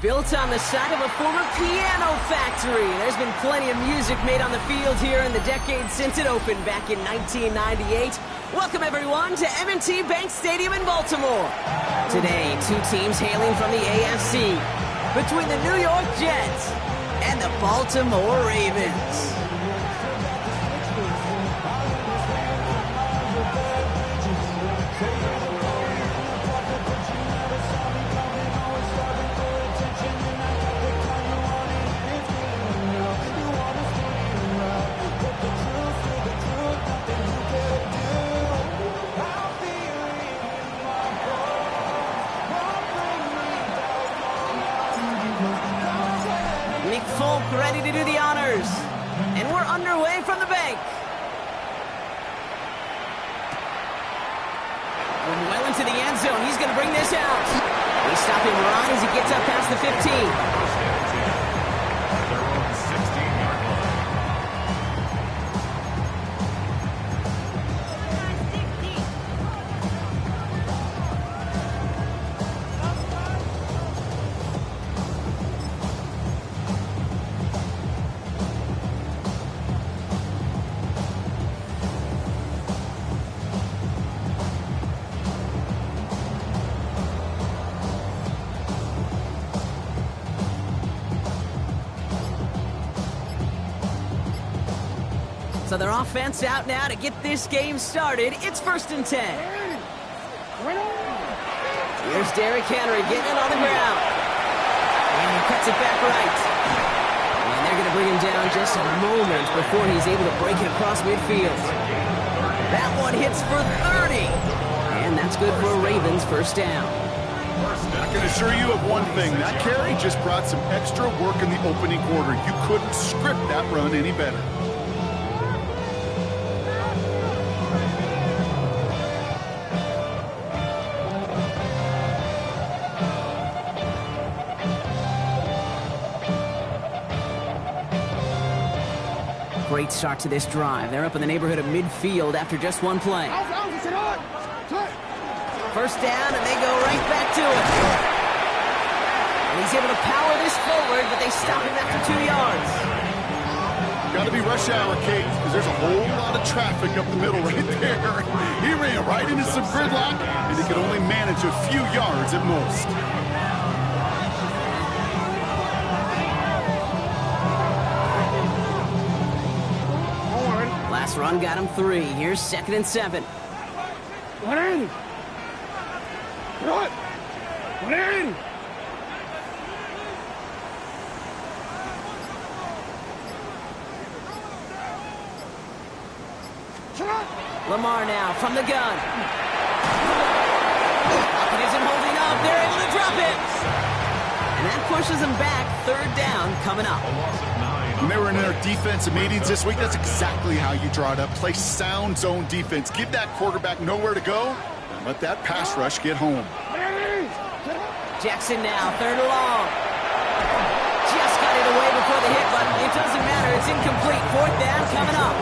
Built on the side of a former piano factory, there's been plenty of music made on the field here in the decade since it opened back in 1998. Welcome, everyone, to M&T Bank Stadium in Baltimore. Today, two teams hailing from the AFC, between the New York Jets and the Baltimore Ravens. Ready to do the honors, and we're underway from the bank. Well into the end zone, he's going to bring this out. They stop him right as he gets up past the 15. So their offense out now to get this game started. It's 1st and 10. Here's Derrick Henry getting it on the ground. And he cuts it back right. And they're going to bring him down just a moment before he's able to break it across midfield. That one hits for 30. And that's good for a Ravens first down. I can assure you of one thing. That carry just brought some extra work in the opening quarter. You couldn't script that run any better. Great start to this drive. They're up in the neighborhood of midfield after just one play. First down, and they go right back to it. And he's able to power this forward, but they stop him after 2 yards. Got to be rush hour, Kate, because there's a whole lot of traffic up the middle right there. He ran right into some gridlock, and he could only manage a few yards at most. Last run got him 3. Here's 2nd and 7. One in. Lamar now from the gun. Pocket isn't holding up. They're able to drop it. And that pushes them back. 3rd down coming up. When they were in their defensive meetings this week, that's exactly how you draw it up. Play sound zone defense. Give that quarterback nowhere to go, and let that pass rush get home. Jackson now, 3rd and long. Just got it away before the hit, but it doesn't matter. It's incomplete. 4th down coming up.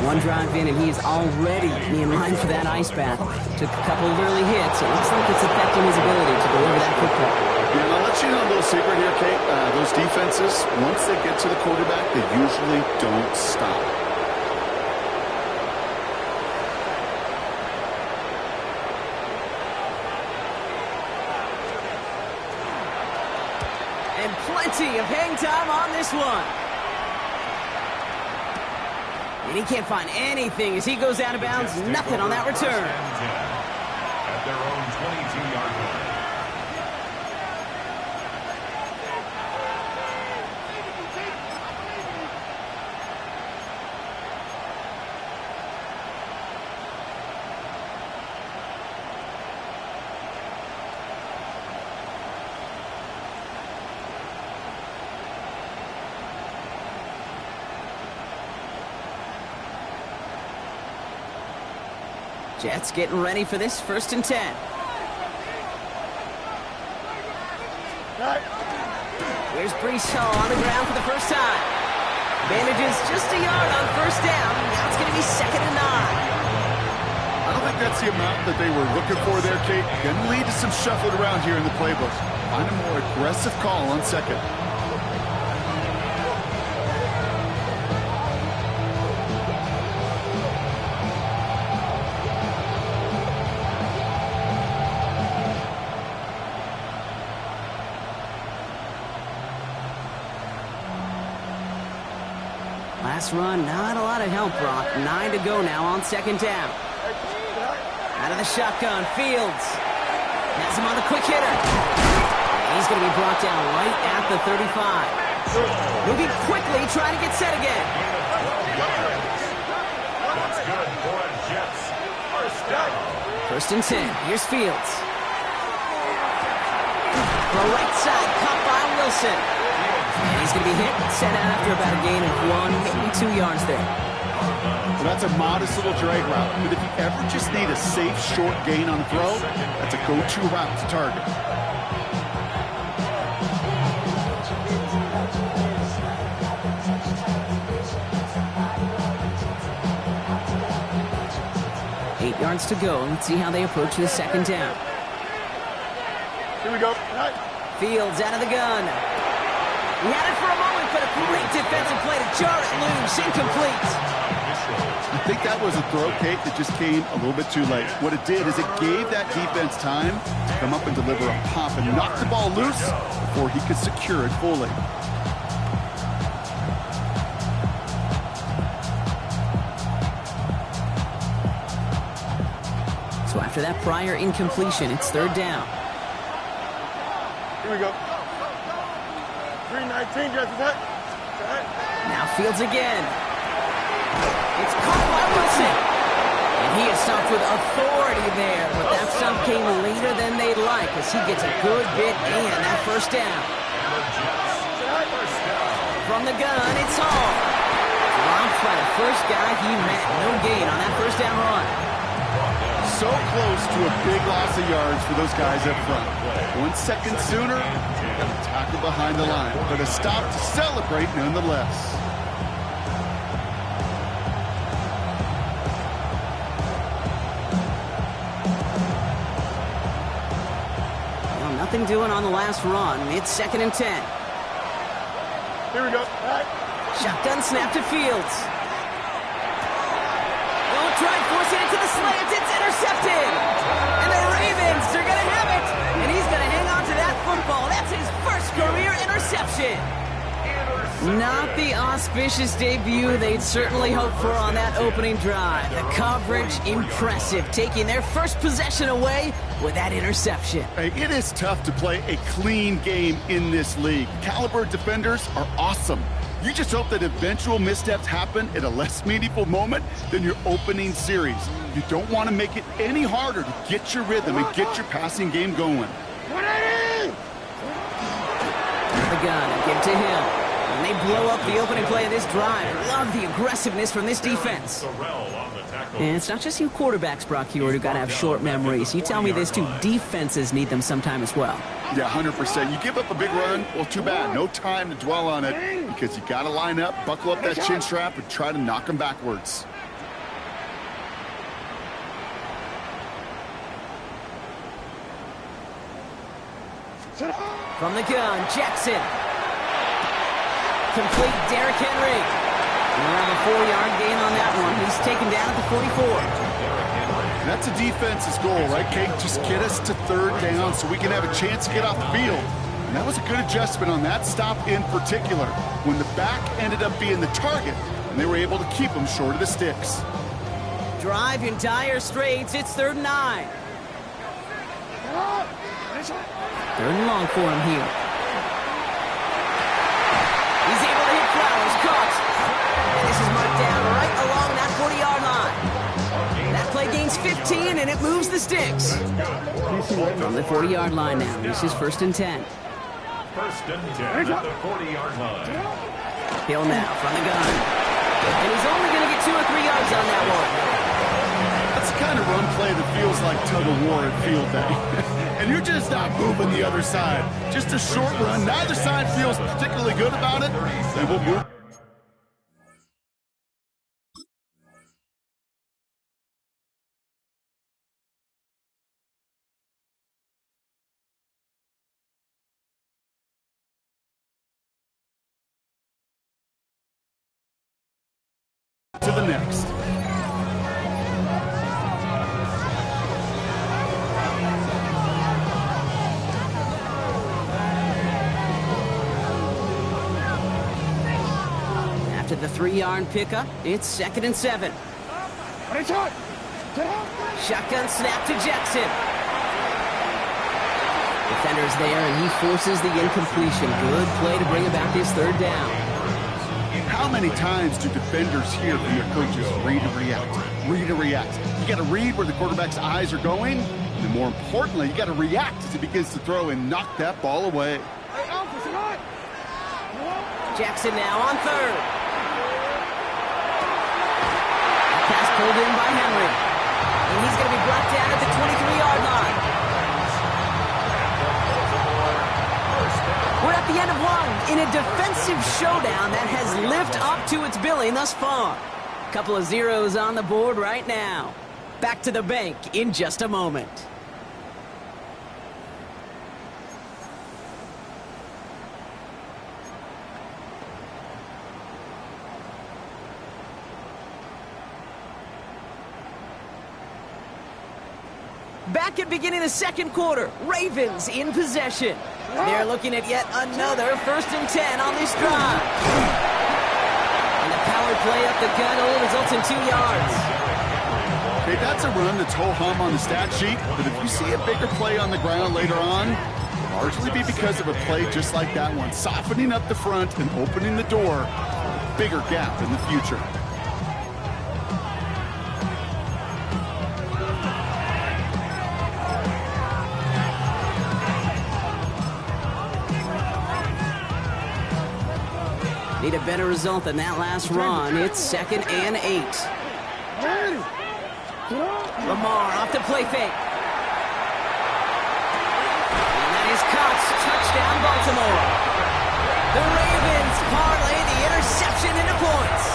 One drive in, and he is already in line for that ice bath. Took a couple of early hits. It looks like it's affecting his ability to deliver that football. Yeah, I'll let you know a little secret here, Kate. Those defenses, once they get to the quarterback, they usually don't stop. And plenty of hang time on this one. And he can't find anything as he goes out of bounds. Nothing on that return. At their own 22-yard line. Jets getting ready for this 1st and 10. Here's Brees Hall on the ground for the first time. Manages just a yard on 1st down. Now it's going to be 2nd and 9. I don't think that's That's the amount that they were looking for there, Kate. Going to lead to some shuffling around here in the playbook. Find a more aggressive call on second. Last run, not a lot of help, Brock. 9 to go now on second down. Out of the shotgun, Fields. Has him on the quick hitter. He's going to be brought down right at the 35. Moving quickly, trying to get set again. That's good for a Jets. First down. First and 10. Here's Fields. The right side, caught by Wilson. And he's going to be hit and set out after about a gain of 1, maybe 2 yards there. Well, that's a modest little drag route. But if you ever just need a safe, short gain on a throw, that's a go-to route to target. Eight yards to go. Let's see how they approach the second down. Here we go. Fields out of the gun. He had it for a moment, but a great defensive play to jar it loose. Incomplete. I think that was a throw, Kate, that just came a little bit too late. What it did is it gave that defense time to come up and deliver a pop and knock the ball loose before he could secure it fully. So after that prior incompletion, it's third down. Here we go. 319, just that. Now Fields again. It's caught by Wilson. And he is stopped with authority there. But that stop came later than they'd like as he gets a good bit in that first down. From the gun, it's Hall. Dropped by the first guy he met. No gain on that first down run. So close to a big loss of yards for those guys up front. 1 second sooner, got a tackle behind the line. But a stop to celebrate nonetheless. Well, nothing doing on the last run. It's second and 10. Here we go. Shotgun snap to Fields. Don't try forcing it to the slant. It's intercepted. And the Ravens are going to have it. And he's going to hang on to that football. That's his first career interception. Not the auspicious debut they'd certainly hoped for on that opening drive. The coverage, impressive, taking their first possession away with that interception. Hey, it is tough to play a clean game in this league. Caliber defenders are awesome. You just hope that eventual missteps happen at a less meaningful moment than your opening series. You don't want to make it any harder to get your rhythm and get your passing game going. The gun and give to him. And they blow up the opening play of this drive. Love the aggressiveness from this defense. And it's not just you quarterbacks, Brock Hewitt, who got to have short memories. You tell me this too, defenses need them sometime as well. Yeah, 100%. You give up a big run, well, too bad. No time to dwell on it because you got to line up, buckle up that chin strap, and try to knock them backwards. From the gun, Jackson. Complete Derrick Henry. Around a 4-yard gain on that one. He's taken down at the 44. That's a defense's goal, right, Kate? Just get us to third down so we can have a chance to get off the field. And that was a good adjustment on that stop in particular, when the back ended up being the target, and they were able to keep him short of the sticks. Drive in dire straits. It's 3rd and 9. 3rd and long for him here. He's able to hit Flowers. Caught. And this is marked down right along that 40-yard line. That play gains 15, and it moves the sticks. From the 40-yard line now. This is 1st and 10. 1st and 10 at the 40-yard line. Hill now from the gun. And he's only going to get 2 or 3 yards on that one. That's the kind of run play that feels like tug-of-war at field day. And you're just not moving the other side. Just a short run. Neither side feels particularly good about it. And we'll move the next. After the 3-yard pickup, it's 2nd and 7. Shotgun snap to Jackson. Defender's there, and he forces the incompletion. Good play to bring about his 3rd down. How many times do defenders hear from their coaches, read and react, read and react? You got to read where the quarterback's eyes are going, and more importantly, you got to react as he begins to throw and knock that ball away. Jackson now on 3rd. Pass pulled in by Henry. And he's going to be brought down at the 23-yard line. We're at the end of one in a defensive showdown that has lived up to its billing thus far. Couple of zeros on the board right now. Back to the bank in just a moment. Back at beginning of the 2nd quarter, Ravens in possession. They're looking at yet another 1st and 10 on this drive. And the power play up the gut only results in 2 yards. Okay, that's a run that's ho-hum on the stat sheet, but if you see a bigger play on the ground later on, it'll largely be because of a play just like that one, softening up the front and opening the door for a bigger gap in the future. Need a better result than that last run. It's 2nd and 8. Lamar off the play fake. And that is caught. Touchdown, Baltimore. The Ravens parlay the interception into points.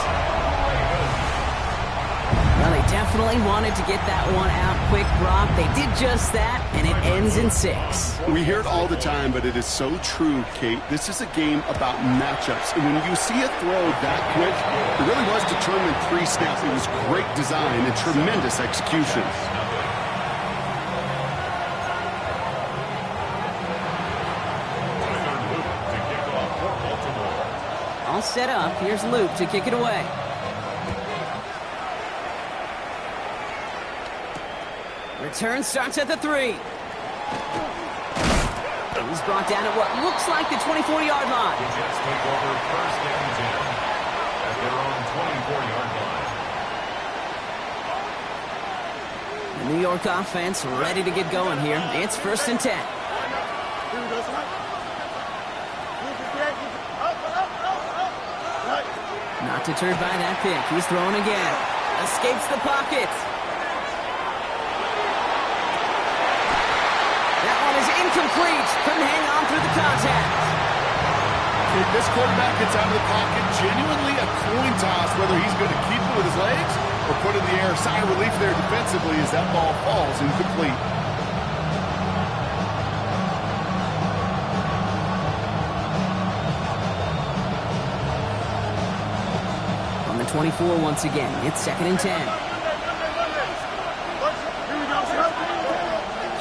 Well, they definitely wanted to get that one out quick, Brock. They did just that, and it ends in 6. We hear it all the time, but it is so true, Kate. This is a game about matchups. And when you see a throw that quick, it really was determined 3 snaps. It was great design and tremendous execution. All set up. Here's Luke to kick it away. Return starts at the 3. He's brought down at what looks like the 24-yard line. The Jets take over 1st and 10 at their own 24-yard line. The New York offense ready to get going here. It's 1st and 10. Not deterred by that pick. He's throwing again. Escapes the pocket. Incomplete. Couldn't hang on through the contact. If this quarterback gets out of the pocket, genuinely a coin toss whether he's going to keep it with his legs or put it in the air. Sigh of relief there defensively as that ball falls incomplete. On the 24 once again, it's 2nd and 10.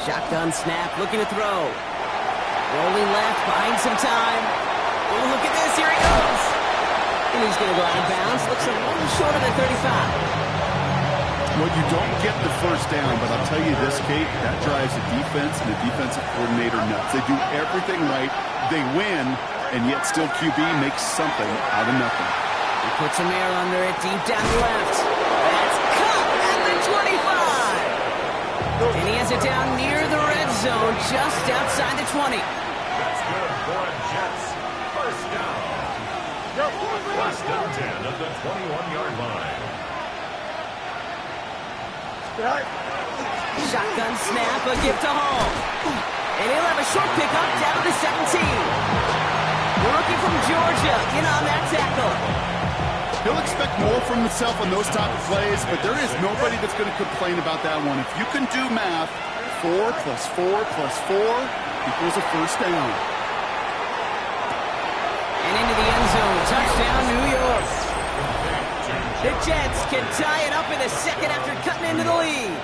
Shotgun snap, looking to throw. Rolling left, buying some time. Oh, look at this, here he goes. And he's going to go out of bounds. Looks a little short of the 35. Well, you don't get the 1st down, but I'll tell you this, Kate, that drives the defense and the defensive coordinator nuts. They do everything right. They win, and yet still QB makes something out of nothing. He puts some air under it, deep down the left. That's cut at the 25. And he has it down near the red zone, just outside the 20. That's good for a Jets 1st down. 1st and 10 at the 21-yard line. Shotgun snap, a gift to Hall. And he'll have a short pickup down to the 17. The rookie from Georgia in on that tackle. He'll expect more from himself on those type of plays, but there is nobody that's going to complain about that one. If you can do math, 4 plus 4 plus 4 equals a 1st down. And into the end zone. Touchdown, New York. To The Jets can tie it up in the second after cutting into the lead.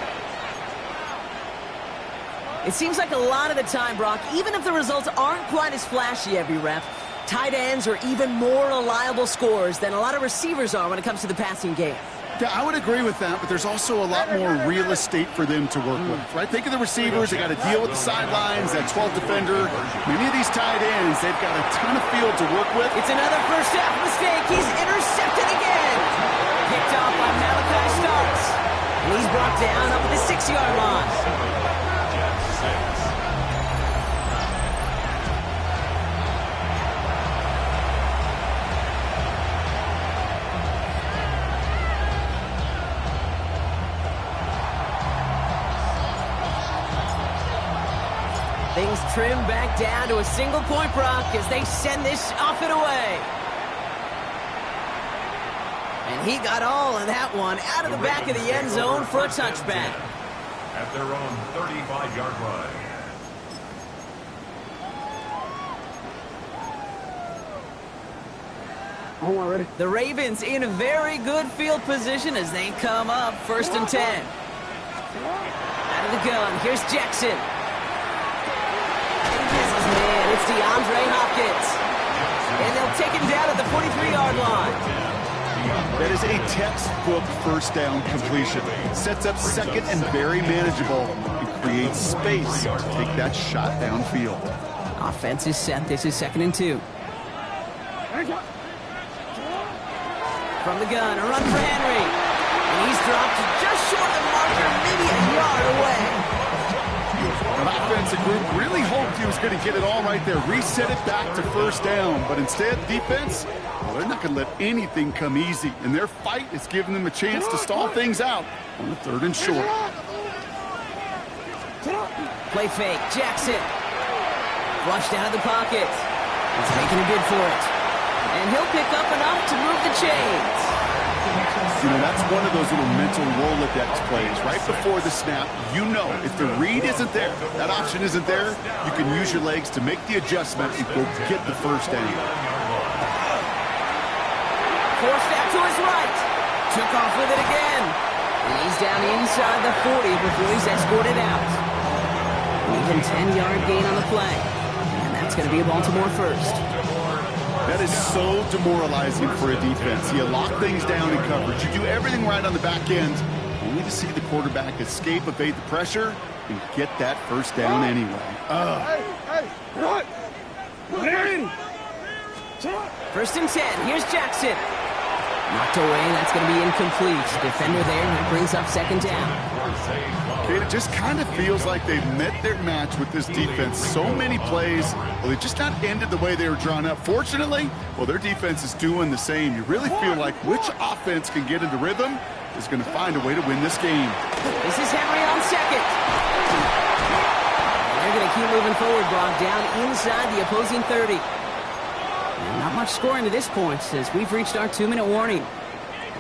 It seems like a lot of the time, Brock, even if the results aren't quite as flashy every rep, tight ends are even more reliable scorers than a lot of receivers are when it comes to the passing game. Yeah, I would agree with that, but there's also a lot more real estate for them to work with, right? Think of the receivers. They got to deal with the sidelines, that 12th defender. Many of these tight ends, they've got a ton of field to work with. It's another first half mistake. He's intercepted again. Picked off by Malachi Starks. And he's brought down up at the 6-yard line. Things trim back down to a single point, Brock, as they send this off and away. And he got all of that one out of the back of the end zone for a touchback. At their own 35-yard line. Ready? The Ravens in a very good field position as they come up 1st and 10. Out of the gun, here's Jackson. Man, it's DeAndre Hopkins. And they'll take him down at the 43-yard line. That is a textbook first down completion. Sets up second and very manageable and creates space to take that shot downfield. Offense is set. This is 2nd and 2. From the gun, a run for Henry. And he's dropped just short of the marker, maybe a yard away. An offensive group really hoped he was going to get it all right there, reset it back to first down. But instead, defense, well, they're not going to let anything come easy. And their fight is giving them a chance to stall things out on the 3rd and short. Play fake, Jackson. Flushed out of the pocket. He's making a bid for it. And he'll pick up enough to move the chains. You know, that's one of those little mental Rolodex plays. Right before the snap, you know if the read isn't there, that option isn't there, you can use your legs to make the adjustment and go get the first down. Forced out to his right. Took off with it again. And he's down inside the 40 before he's escorted out. Even 10-yard gain on the play. And that's going to be a Baltimore first. That is so demoralizing for a defense. You lock things down in coverage. You do everything right on the back end, only to see the quarterback escape, evade the pressure, and get that first down anyway. Hey, run! 1st and 10. Here's Jackson. Knocked away. That's going to be incomplete. Defender there. That brings up 2nd down. Okay, it just kind of feels like they've met their match with this defense. So many plays, well, they just not ended the way they were drawn up. Fortunately, well, their defense is doing the same. You really feel like which offense can get into rhythm is going to find a way to win this game. This is Henry on 2nd. They're going to keep moving forward, Brock, down inside the opposing 30. And not much scoring to this point as we've reached our 2-minute warning.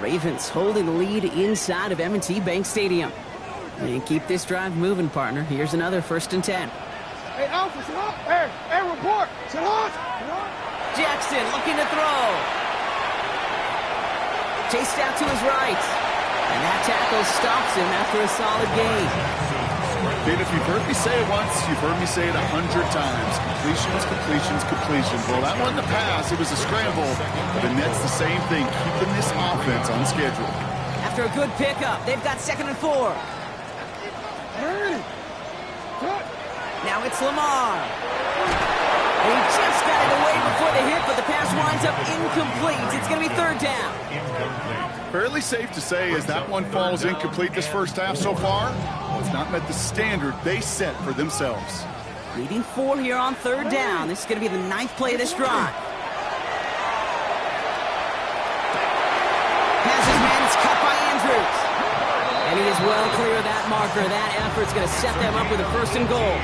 Ravens holding the lead inside of M&T Bank Stadium. And keep this drive moving, partner. Here's another 1st and 10. Hey, Alpha, sit up. Hey, report. Sit up. Jackson looking to throw. Chased out to his right. And that tackle stops him after a solid gain. And if you've heard me say it once, you've heard me say it 100 times. Completions, completions, completions. Well, that wasn't a pass. It was a scramble. But the Nets the same thing, keeping this offense on schedule. After a good pickup, they've got 2nd and 4. Now it's Lamar. He just got it away before the hit, but the pass winds up incomplete. It's going to be 3rd down. Fairly safe to say as that one falls incomplete this first half so far, it's not met the standard they set for themselves. Needing 4 here on 3rd down. This is going to be the 9th play of this drive. Passes man, it's cut by Andrews. And he is well clear of that marker. That effort's going to set them up with a 1st and goal.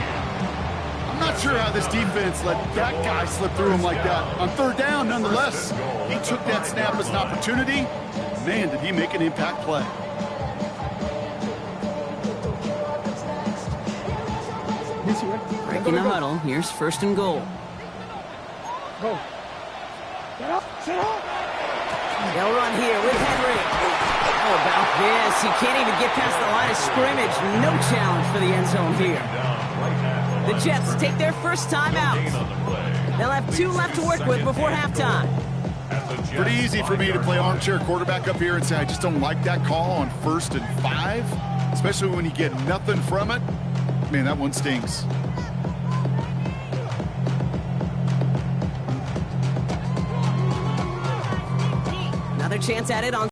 I'm not sure how this defense let that guy slip through him like that. On 3rd down, nonetheless, he took that snap as an opportunity. Man, did he make an impact play. Breaking the huddle. Here's 1st and goal. Go. Sit up. They'll run here with Henry. How about this? He can't even get past the line of scrimmage. No challenge for the end zone here. The Jets take their first time out. They'll have 2 left to work with before halftime. Pretty easy for me to play armchair quarterback up here and say I just don't like that call on 1st and 5, especially when you get nothing from it. Man, that one stings. Another chance at it on